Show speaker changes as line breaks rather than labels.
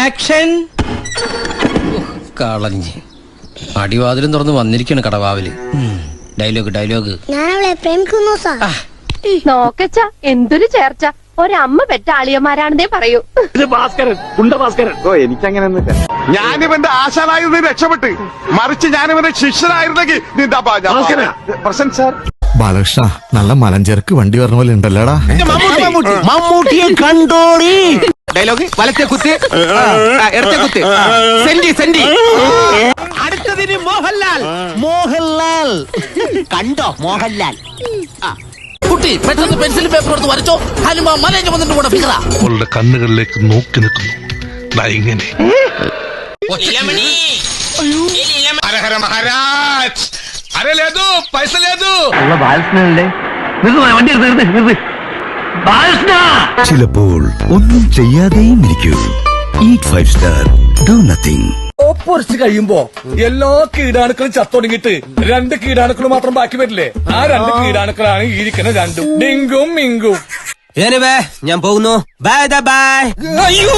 Action. കളഞ്ഞ് അടിവാതിലും തുറന്ന് വന്നിരിക്കാണ് കടവാവില്. Dialogue
ഞാൻ അവളെ പ്രേമിക്കുന്നു സാർ.
നോക്കച്ച എന്തൊരു ചേർച്ച. ഒരമ്മ പെറ്റ ആളിയന്മാരാണെന്നേ പറയൂ.
എനിക്കങ്ങനെയൊന്നുമില്ല. ഞാനിവന്റെ ആശാനായിരുന്നു രക്ഷപ്പെട്ട്, മറിച്ച് ഞാനിവന്റെ ശിഷ്യനായിരുന്നെങ്കിൽ പ്രസന്റ് സാർ.
ബാലകൃഷ്ണ നല്ല മലഞ്ചേർക്ക് വണ്ടി പറഞ്ഞ പോലെ ഉണ്ടല്ലോടാ.
മമ്മൂട്ടിയെ കണ്ടോളി. ഡയലോഗ് വലത്തെ കുത്ത്, ഇടത്തെ കുത്ത്, സെന്റി. അടുത്തതിന് മോഹൻലാൽ കണ്ടോ? മോഹൻലാൽ കുട്ടി പെട്ടെന്ന് പെൻസിൽ പേപ്പർ എടുത്ത് വരച്ചോ. ഹനുമാൻ മലഞ്ഞു വന്നിട്ട് കൂടെ ഫിഗറാ.
അവളുടെ കണ്ണുകളിലേക്ക് നോക്കി നിൽക്കുന്നു. ഇങ്ങനെ
മഹാരാജ് അരെ ലേതു പൈസ ലേതു.
ചിലപ്പോൾ ഒന്നും ചെയ്യാതെയും ഇരിക്കൂ. Eat 5 star, do nothing.
ഒപ്പൊരിച്ച് കഴിയുമ്പോ എല്ലാ കീടാണുക്കളും ചത്തൊടുങ്ങിട്ട് 2 കീടാണുക്കൾ മാത്രം ബാക്കി വരില്ലേ? ആ 2 കീടാണുക്കളാണ് ഇരിക്കുന്ന രണ്ടും, ഡിങ്കും മിങ്കും.
ഞാൻ പോകുന്നു. Bye bye. അയ്യോ